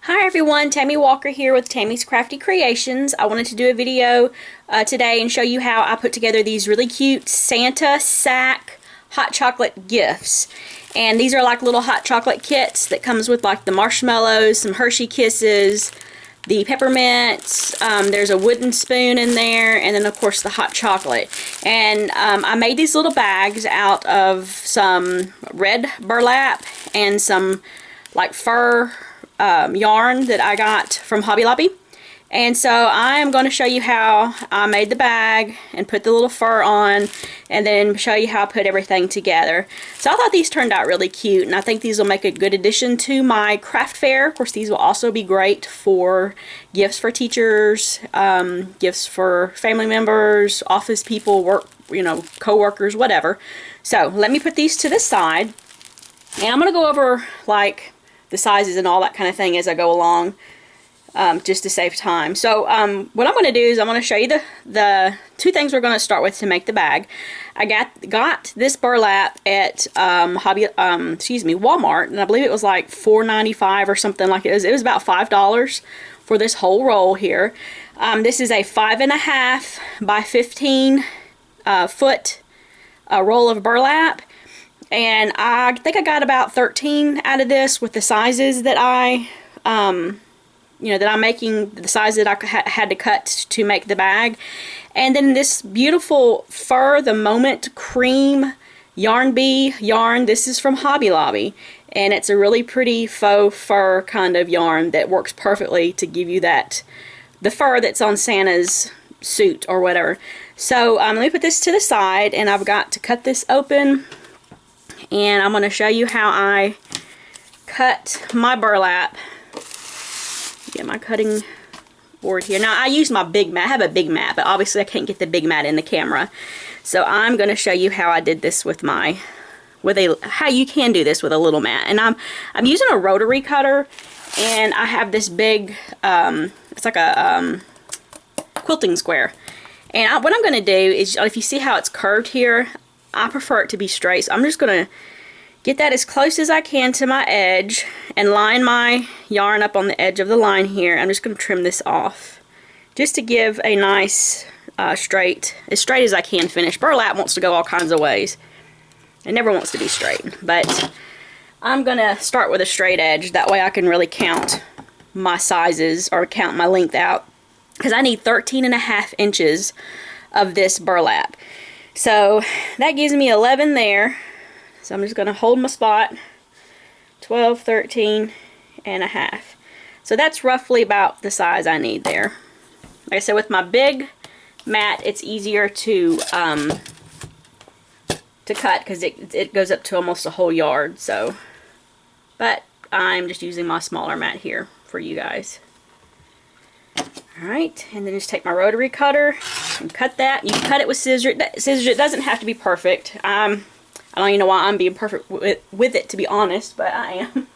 Hi everyone, Tammy Walker here with Tammy's Crafty Creations. I wanted to do a video today and show you how I put together these really cute Santa sack hot chocolate gifts. And these are like little hot chocolate kits that comes with like the marshmallows, some Hershey Kisses, the peppermint, there's a wooden spoon in there, and then of course the hot chocolate. And I made these little bags out of some red burlap and some like fur yarn that I got from Hobby Lobby. And so I am going to show you how I made the bag and put the little fur on, and then show you how I put everything together. So I thought these turned out really cute, and I think these will make a good addition to my craft fair. Of course, these will also be great for gifts for teachers, gifts for family members, office people, work, co-workers, whatever. So let me put these to the side, and I'm going to go over like the sizes and all that kind of thing as I go along, just to save time. So what I'm going to do is I'm going to show you the two things we're going to start with to make the bag. I got this burlap at Walmart, and I believe it was like $4.95 or something like it was about $5 for this whole roll here. This is a 5.5 by 15 foot roll of burlap. And I think I got about 13 out of this with the sizes that that I'm making, the size that I had to cut to make the bag. And then this beautiful fur, the Moment Cream Yarn Bee yarn. This is from Hobby Lobby. And it's a really pretty faux fur kind of yarn that works perfectly to give you the fur that's on Santa's suit or whatever. So let me put this to the side, and I've got to cut this open. And I'm going to show you how I cut my burlap. Get my cutting board here. Now I use my big mat. I have a big mat, but obviously I can't get the big mat in the camera. So I'm going to show you how I did this with how you can do this with a little mat. And I'm using a rotary cutter, and I have this big it's like a quilting square. And what I'm going to do is, if you see how it's curved here, I prefer it to be straight, so I'm just going to get that as close as I can to my edge and line my yarn up on the edge of the line here. I'm just going to trim this off just to give a nice as straight as I can finish. Burlap wants to go all kinds of ways. It never wants to be straight, but I'm going to start with a straight edge. That way I can really count my sizes or count my length out, because I need 13.5 inches of this burlap. So that gives me 11 there. So I'm just going to hold my spot. 12, 13 and a half. So that's roughly about the size I need there. Like I said, with my big mat, it's easier to cut, because it goes up to almost a whole yard. So, but I'm just using my smaller mat here for you guys. Alright, and then just take my rotary cutter and cut that. You can cut it with scissors. It doesn't have to be perfect. I don't even know why I'm being perfect with it, to be honest, but I am.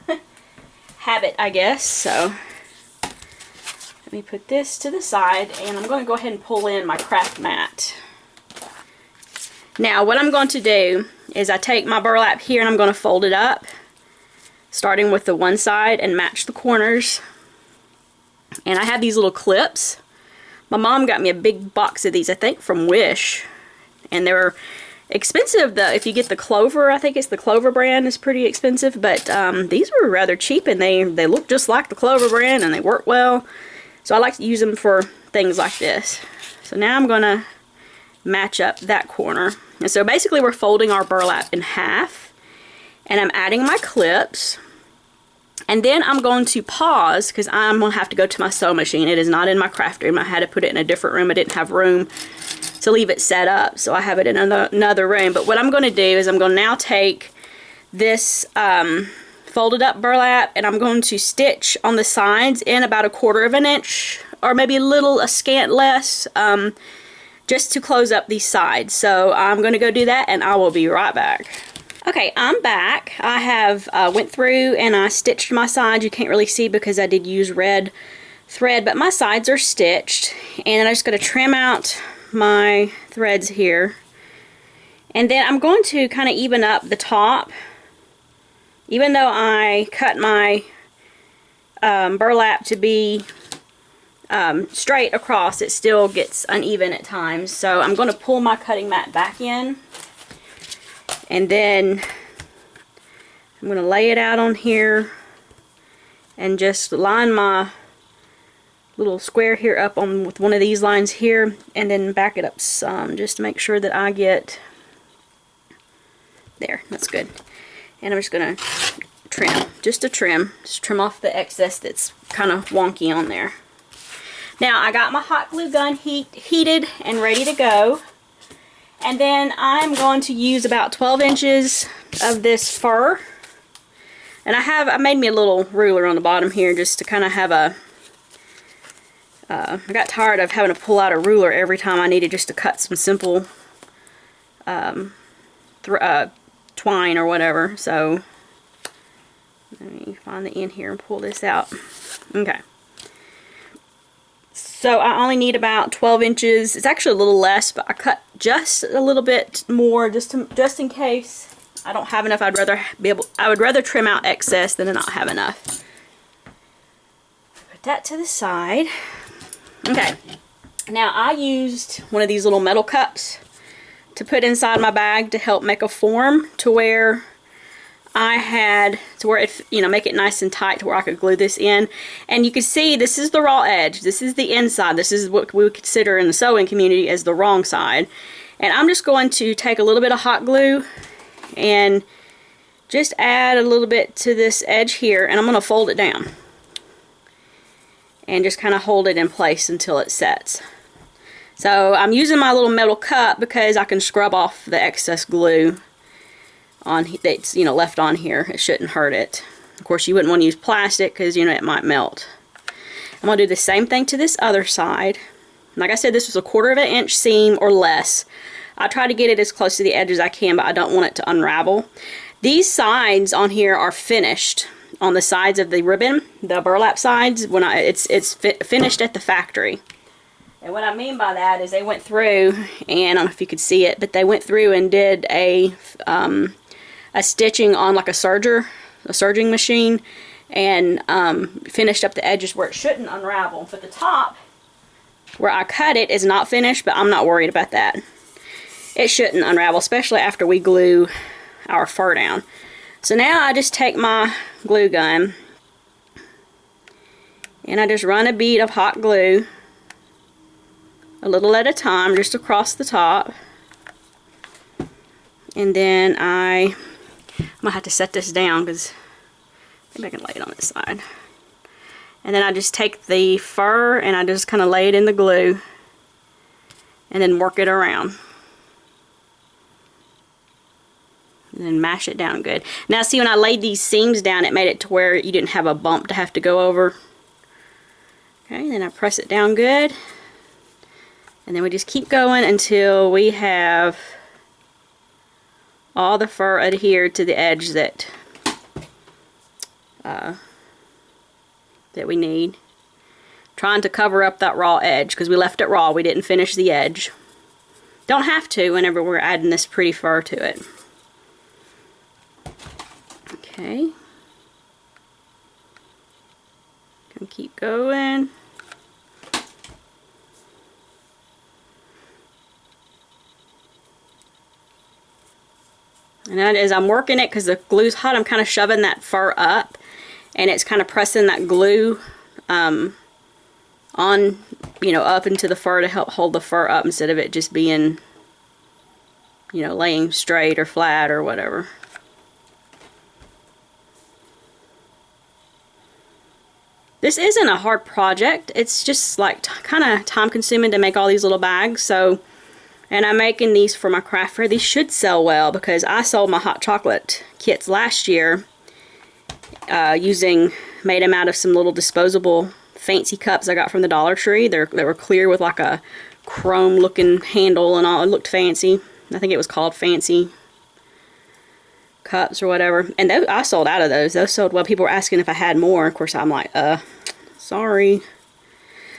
Habit, I guess. So let me put this to the side, and I'm going to go ahead and pull in my craft mat. Now what I'm going to do is I take my burlap here and I'm going to fold it up, starting with the one side, and match the corners. And I have these little clips. My mom got me a big box of these, I think from Wish. And they were expensive. If you get the Clover, I think it's the Clover brand, is pretty expensive. But these were rather cheap, and they look just like the Clover brand, and they work well. So I like to use them for things like this. So now I'm going to match up that corner. And so basically we're folding our burlap in half. And I'm adding my clips. And then I'm going to pause, because I'm going to have to go to my sewing machine. It is not in my craft room. I had to put it in a different room. I didn't have room to leave it set up, so I have it in another room. But what I'm going to do is I'm going to now take this folded up burlap, and I'm going to stitch on the sides in about 1/4 inch, or maybe a scant less, just to close up these sides. So I'm going to go do that, and I will be right back. Okay, I'm back. I have went through and I stitched my sides. You can't really see because I did use red thread, but my sides are stitched. And I'm just going to trim out my threads here. And then I'm going to kind of even up the top. Even though I cut my burlap to be straight across, it still gets uneven at times. So I'm going to pull my cutting mat back in, and then I'm going to lay it out on here and just line my little square here up on with one of these lines here, and then back it up some just to make sure that I get there. That's good. And I'm just going to trim, just trim off the excess that's kind of wonky on there. Now I got my hot glue gun heated and ready to go, and then I'm going to use about 12 inches of this fur, and I made me a little ruler on the bottom here just to kind of have a I got tired of having to pull out a ruler every time I needed just to cut some simple twine or whatever. So let me find the end here and pull this out. Okay. So I only need about 12 inches. It's actually a little less, but I cut just a little bit more just in case I don't have enough. I would rather trim out excess than to not have enough. Put that to the side. Okay. Now I used one of these little metal cups to put inside my bag to help make a form to where it, you know, make it nice and tight to where I could glue this in. And you can see this is the raw edge. This is the inside. This is what we would consider in the sewing community as the wrong side. And I'm just going to take a little bit of hot glue and just add a little bit to this edge here, and I'm going to fold it down and just kind of hold it in place until it sets. So I'm using my little metal cup because I can scrub off the excess glue that's, you know, left on here. It shouldn't hurt it. Of course, you wouldn't want to use plastic because, you know, it might melt. I'm going to do the same thing to this other side. Like I said, this was a 1/4 inch seam or less. I try to get it as close to the edge as I can, but I don't want it to unravel. These sides on here are finished on the sides of the ribbon, the burlap sides. When it's finished at the factory. And what I mean by that is they went through, and I don't know if you could see it, but they went through and did a stitching on like a serging machine, and finished up the edges where it shouldn't unravel. But the top, where I cut it, is not finished, but I'm not worried about that. It shouldn't unravel, especially after we glue our fur down. So now I just take my glue gun, and I just run a bead of hot glue a little at a time just across the top. And then I'm gonna have to set this down because maybe I can lay it on this side. And then I just take the fur and I just kind of lay it in the glue and then work it around. And then mash it down good. Now see, when I laid these seams down, it made it to where you didn't have a bump to have to go over. Okay, then I press it down good. And then we just keep going until we have all the fur adhered to the edge that we need. Trying to cover up that raw edge because we left it raw. We didn't finish the edge. Don't have to whenever we're adding this pretty fur to it. Okay. Gonna keep going. And as I'm working it, because the glue's hot, I'm kind of shoving that fur up, and it's kind of pressing that glue on, you know, up into the fur to help hold the fur up instead of it just being, you know, laying straight or flat or whatever. This isn't a hard project. It's just like kind of time consuming to make all these little bags. So, and I'm making these for my craft fair. These should sell well because I sold my hot chocolate kits last year made them out of some little disposable fancy cups I got from the Dollar Tree. They were clear with like a chrome looking handle and all. It looked fancy. I think it was called Fancy Cups or whatever. And I sold out of those. Those sold well. People were asking if I had more. Of course, I'm like, sorry.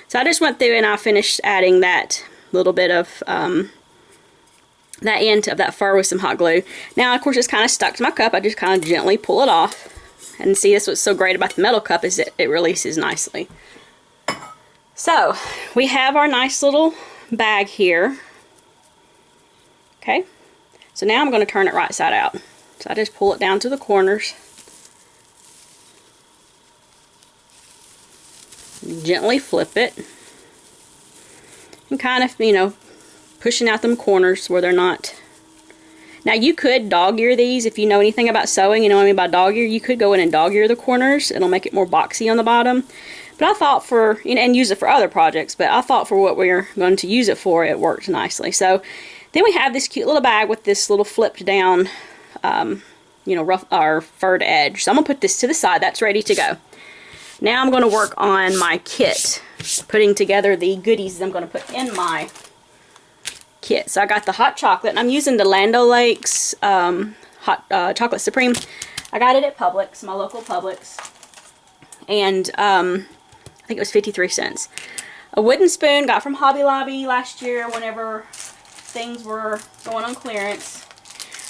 So I just went through and I finished adding that little bit of that end of that fur with some hot glue. Now, of course, it's kind of stuck to my cup. I just kind of gently pull it off. And see, that's what's so great about the metal cup, is that it releases nicely. So we have our nice little bag here. Okay, so now I'm going to turn it right side out. So I just pull it down to the corners. Gently flip it. And kind of, you know, pushing out them corners where they're not. Now you could dog ear these if you know anything about sewing. You know what I mean by dog ear? You could go in and dog ear the corners. It'll make it more boxy on the bottom. But I thought for, you know, and use it for other projects, but I thought for what we're going to use it for, it worked nicely. So then we have this cute little bag with this little flipped down, you know, rough or furred edge. So I'm going to put this to the side. That's ready to go. Now I'm going to work on my kit, putting together the goodies I'm going to put in my kit. So I got the hot chocolate, and I'm using the Land O'Lakes hot chocolate supreme. I got it at Publix, my local Publix, and I think it was 53 cents. A wooden spoon got from Hobby Lobby last year whenever things were going on clearance.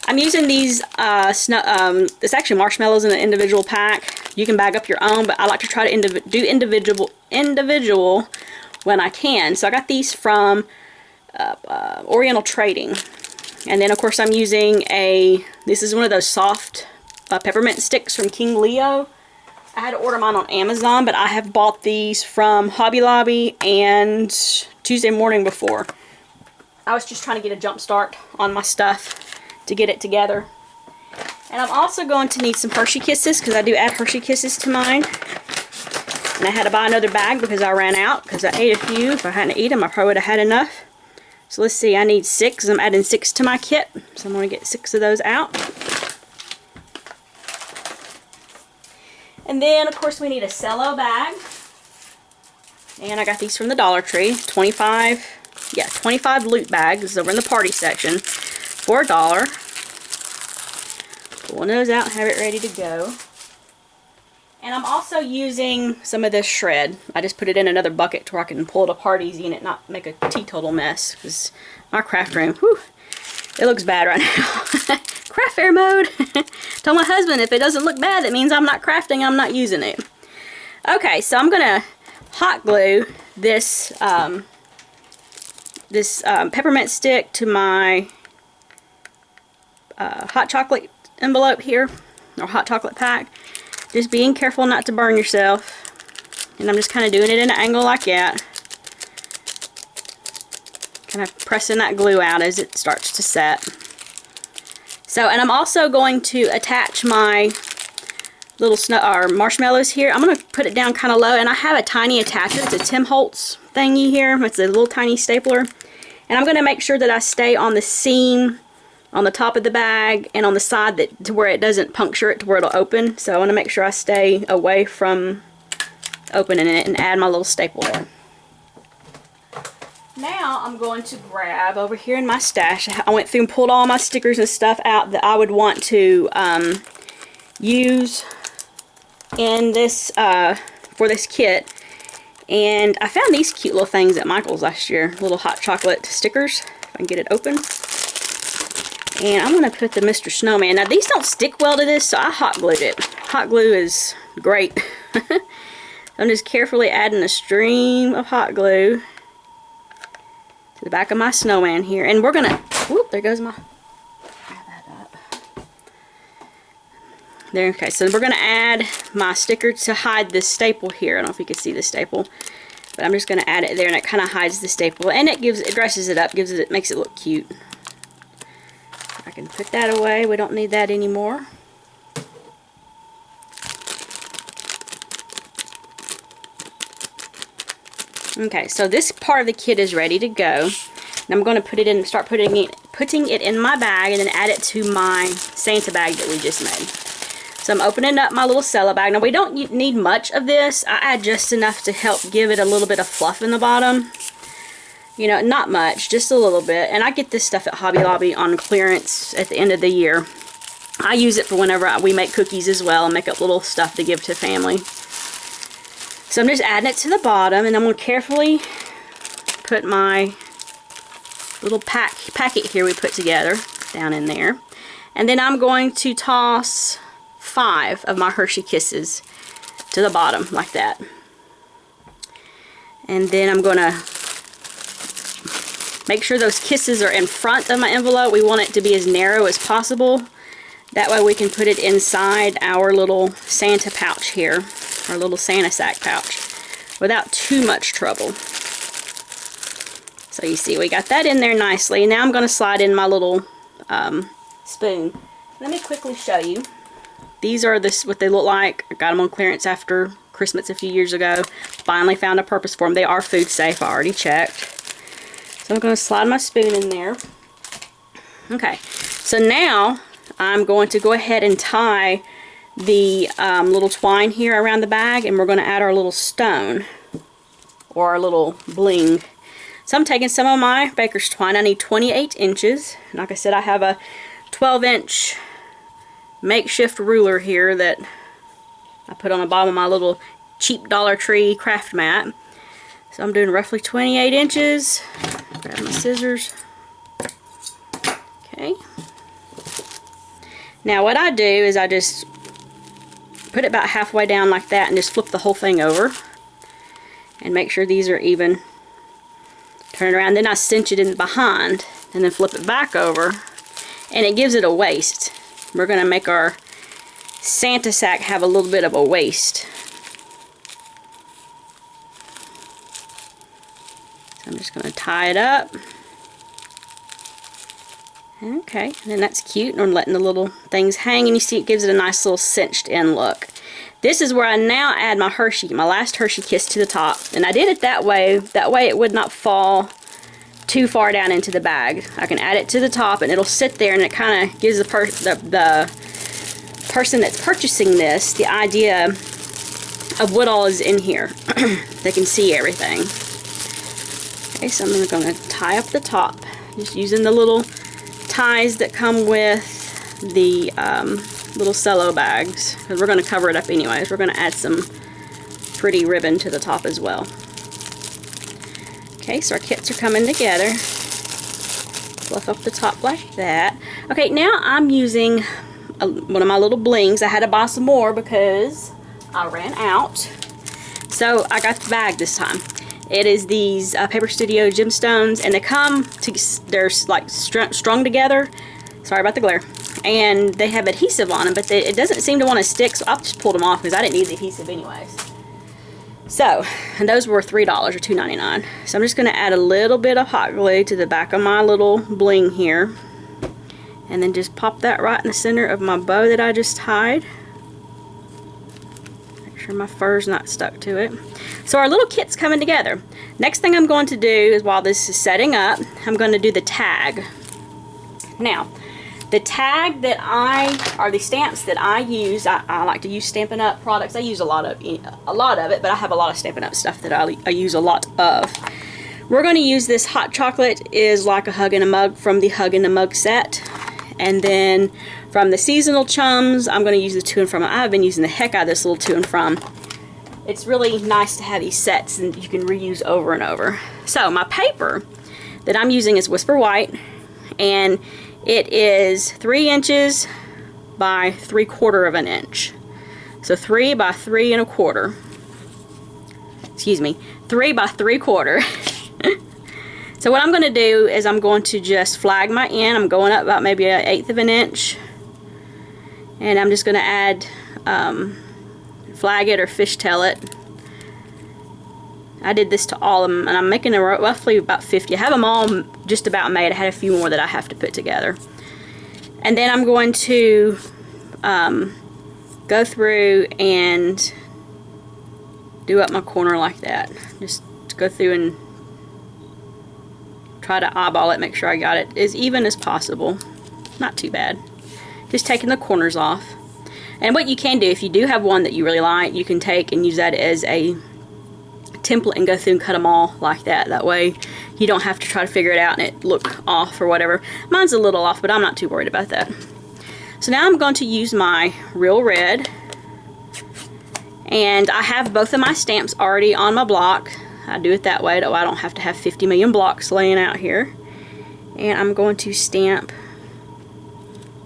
I'm using these it's actually marshmallows in an individual pack. You can bag up your own, but I like to try to do individual when I can. So I got these from Oriental Trading. And then of course I'm using this is one of those soft peppermint sticks from King Leo. I had to order mine on Amazon, but I have bought these from Hobby Lobby and Tuesday Morning before. I was just trying to get a jump start on my stuff to get it together. And I'm also going to need some Hershey Kisses, because I do add Hershey Kisses to mine. And I had to buy another bag because I ran out, because I ate a few. If I hadn't eaten them, I probably would have had enough. So let's see, I need 6. I'm adding 6 to my kit. So I'm going to get 6 of those out. And then, of course, we need a Cello bag. And I got these from the Dollar Tree. 25 loot bags over in the party section for $1. Pull one of those out and have it ready to go. And I'm also using some of this shred. I just put it in another bucket to where I can pull it apart easy and it not make a teetotal mess. Because my craft room, whew, it looks bad right now. Craft fair mode. Told my husband if it doesn't look bad, that means I'm not crafting, I'm not using it. Okay, so I'm going to hot glue this peppermint stick to my hot chocolate envelope here, or hot chocolate pack. Just being careful not to burn yourself. And I'm just kind of doing it in an angle like that. Kind of pressing that glue out as it starts to set. So, and I'm also going to attach my little marshmallows here. I'm going to put it down kind of low, and I have a tiny attachment. It's a Tim Holtz thingy here. It's a little tiny stapler. And I'm going to make sure that I stay on the seam on the top of the bag and on the side to where it doesn't puncture it to where it'll open. So I want to make sure I stay away from opening it and add my little staple there. Now I'm going to grab over here in my stash. I went through and pulled all my stickers and stuff out that I would want to use in this for this kit. And I found these cute little things at Michael's last year, little hot chocolate stickers. If I can get it open. And I'm going to put the Mr. Snowman. Now these don't stick well to this, so I hot glued it. Hot glue is great. I'm just carefully adding a stream of hot glue to the back of my snowman here. And we're going to, whoop, there goes my, grab that up. There, okay, so we're going to add my sticker to hide this staple here. I don't know if you can see the staple, but I'm just going to add it there, and it kind of hides the staple. And it dresses it up, makes it look cute. I can put that away. We don't need that anymore. Okay, so this part of the kit is ready to go. And I'm going to put it in, start putting it in my bag, and then add it to my Santa bag that we just made. So I'm opening up my little Cello bag. Now we don't need much of this. I add just enough to help give it a little bit of fluff in the bottom. You know, not much, just a little bit. And I get this stuff at Hobby Lobby on clearance at the end of the year. I use it for whenever we make cookies as well and make up little stuff to give to family. So I'm just adding it to the bottom, and I'm going to carefully put my little packet here we put together down in there. And then I'm going to toss 5 of my Hershey Kisses to the bottom like that. And then I'm going to make sure those kisses are in front of my envelope. We want it to be as narrow as possible. That way we can put it inside our little Santa pouch here, our little Santa sack pouch, without too much trouble. So you see we got that in there nicely. Now I'm going to slide in my little spoon. Let me quickly show you. These are what they look like. I got them on clearance after Christmas a few years ago. Finally found a purpose for them. They are food safe. I already checked. So I'm going to slide my spoon in there. Okay. So now I'm going to go ahead and tie the little twine here around the bag, and we're going to add our little stone or our little bling. So I'm taking some of my baker's twine. I need 28 inches. Like I said, I have a 12-inch makeshift ruler here that I put on the bottom of my little cheap Dollar Tree craft mat. So I'm doing roughly 28 inches. Grab my scissors. Okay. Now what I do is I just put it about halfway down like that and just flip the whole thing over and make sure these are even. Turn it around, then I cinch it in behind and then flip it back over, and it gives it a waist. We're going to make our Santa sack have a little bit of a waist. So I'm just going to tie it up. Okay, and then that's cute, and I'm letting the little things hang, and you see it gives it a nice little cinched in look. This is where I now add my last Hershey Kiss to the top, and I did it that way it would not fall too far down into the bag. I can add it to the top and it'll sit there, and it kind of gives the person that's purchasing this the idea of what all is in here. They can see everything. Okay, so I'm going to tie up the top, just using the little ties that come with the little Cello bags, because we're going to cover it up anyways. We're going to add some pretty ribbon to the top as well. Okay, so our kits are coming together. Fluff up the top like that. Okay, now I'm using one of my little blings. I had to buy some more because I ran out. So I got the bag this time. It is these Paper Studio gemstones, and they come to, they're like strung together. Sorry about the glare. And they have adhesive on them, but it doesn't seem to want to stick, so I'll just pull them off because I didn't need the adhesive anyways. So, and those were $3 or $2.99. So I'm just going to add a little bit of hot glue to the back of my little bling here, and then just pop that right in the center of my bow that I just tied. Make sure my fur's not stuck to it. So our little kit's coming together. Next thing I'm going to do is, while this is setting up, I'm going to do the tag. Now, the tag that or the stamps that I use, I like to use Stampin' Up! Products. I use a lot of it, but I have a lot of Stampin' Up! Stuff that I use a lot of. We're going to use this Hot Chocolate is Like a Hug in a Mug from the Hug in a Mug set. And then from the Seasonal Chums, I'm going to use the To and From. I've been using the heck out of this little To and From. It's really nice to have these sets and you can reuse over and over. So my paper that I'm using is Whisper White, and it is 3 inches by 3/4 of an inch. So 3 by 3 1/4. Excuse me, 3 by 3/4. So what I'm going to do is I'm going to just flag my end. I'm going up about maybe 1/8 of an inch, and I'm just going to add flag it or fishtail it. I did this to all of them, and I'm making roughly about 50. I have them all just about made. I had a few more that I have to put together. And then I'm going to go through and do up my corner like that. Just go through and try to eyeball it, make sure I got it as even as possible. Not too bad. Just taking the corners off. And what you can do, if you do have one that you really like, you can take and use that as a template and go through and cut them all like that. That way you don't have to try to figure it out and it look off or whatever. Mine's a little off, but I'm not too worried about that. So now I'm going to use my Real Red, and I have both of my stamps already on my block. I do it that way, so I don't have to have 50 million blocks laying out here. And I'm going to stamp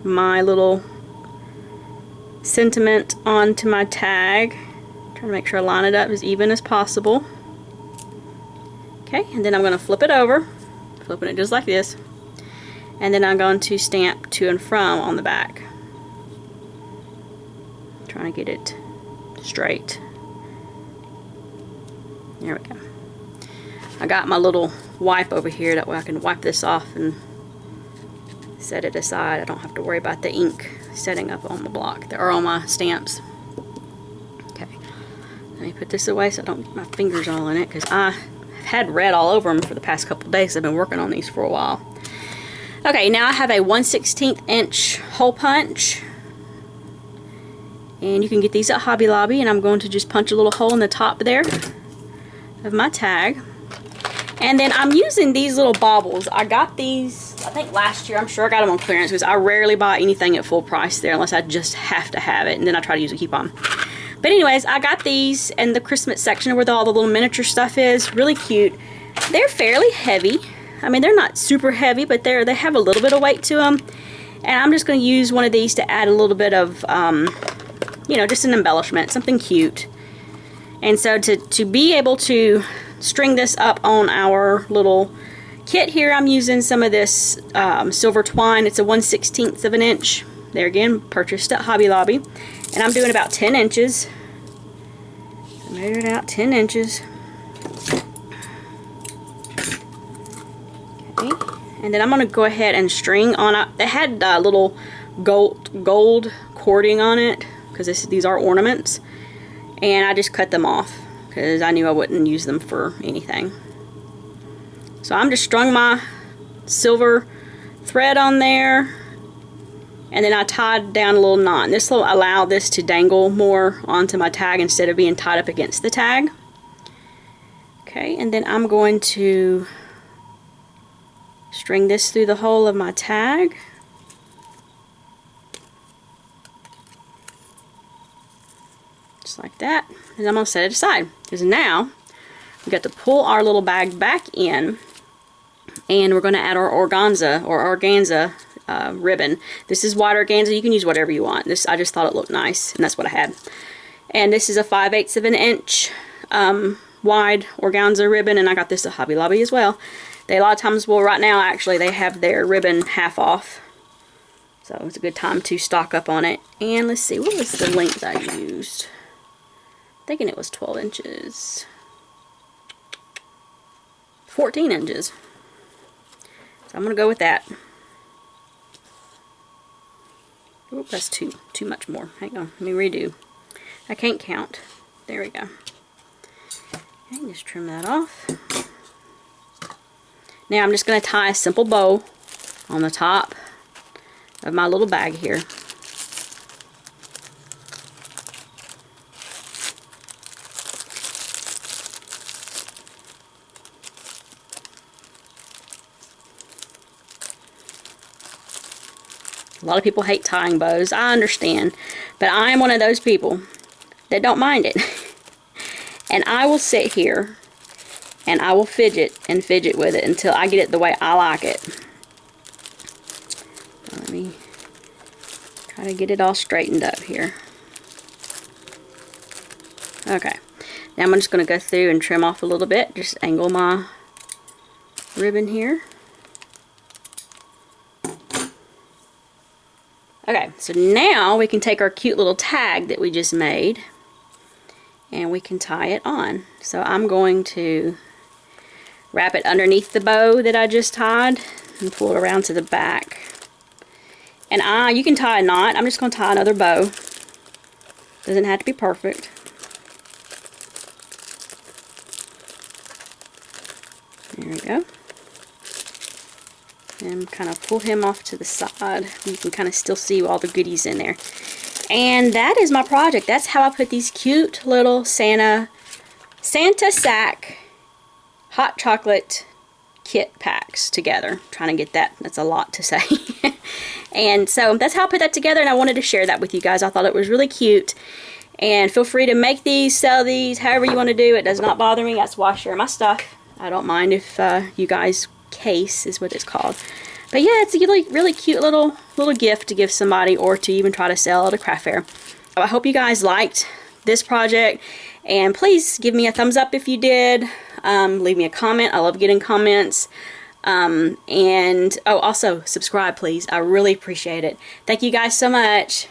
my little sentiment onto my tag. Trying to make sure I line it up as even as possible. Okay, and then I'm going to flip it over, flipping it just like this. And then I'm going to stamp to and from on the back. Trying to get it straight. There we go. I got my little wipe over here, that way I can wipe this off and set it aside. I don't have to worry about the ink setting up on the block or on my stamps. Okay, let me put this away so I don't get my fingers all in it, because I had red all over them for the past couple days. I've been working on these for a while. Okay, now I have a 1/16 inch hole punch, and you can get these at Hobby Lobby, and I'm going to just punch a little hole in the top there of my tag. And then I'm using these little baubles. I got these, I think last year. I'm sure I got them on clearance, because I rarely buy anything at full price there unless I just have to have it, and then I try to use a coupon. But anyways, I got these in the Christmas section where all the little miniature stuff is. Really cute. They're fairly heavy. I mean, they're not super heavy, but they have a little bit of weight to them. And I'm just going to use one of these to add a little bit of, you know, just an embellishment, something cute. And so to be able to string this up on our little kit here, I'm using some of this silver twine. It's a 1/16 of an inch. There again, purchased at Hobby Lobby. And I'm doing about 10 inches. I measured out 10 inches. Okay. And then I'm going to go ahead and string on. They had little gold cording on it, because these are ornaments. And I just cut them off, because I knew I wouldn't use them for anything. So I'm just strung my silver thread on there, and then I tied down a little knot. This will allow this to dangle more onto my tag instead of being tied up against the tag. Okay, and then I'm going to string this through the hole of my tag. Just like that. And I'm going to set it aside, because now we've got to pull our little bag back in, and we're going to add our organza ribbon. This is white organza. You can use whatever you want. This, I just thought it looked nice, and that's what I had. And this is a 5/8 of an inch wide organza ribbon, and I got this at Hobby Lobby as well. They a lot of times, well, right now actually they have their ribbon half off, so it's a good time to stock up on it. And let's see, what was the length I used? Thinking it was 12 inches. 14 inches. So I'm going to go with that. Oop, that's too much more. Hang on, let me redo. I can't count. There we go. Okay, just trim that off. Now I'm just going to tie a simple bow on the top of my little bag here. A lot of people hate tying bows. I understand. But I am one of those people that don't mind it. And I will sit here and I will fidget and fidget with it until I get it the way I like it. Let me try to get it all straightened up here. Okay. Now I'm just going to go through and trim off a little bit. Just angle my ribbon here. Okay, so now we can take our cute little tag that we just made and we can tie it on. So I'm going to wrap it underneath the bow that I just tied and pull it around to the back. And you can tie a knot. I'm just going to tie another bow. Doesn't have to be perfect. There we go. And kind of pull him off to the side. You can kind of still see all the goodies in there. And that is my project. That's how I put these cute little Santa sack hot chocolate kit packs together. Trying to get that. That's a lot to say. And so that's how I put that together, and I wanted to share that with you guys. I thought it was really cute. And feel free to make these, sell these, however you want to do. It does not bother me. That's why I share my stuff. I don't mind if you guys case is what it's called. But yeah, it's a really cute little gift to give somebody, or to even try to sell at a craft fair. I hope you guys liked this project, and please give me a thumbs up if you did. Leave me a comment. I love getting comments. And oh, also subscribe, please. I really appreciate it. Thank you guys so much.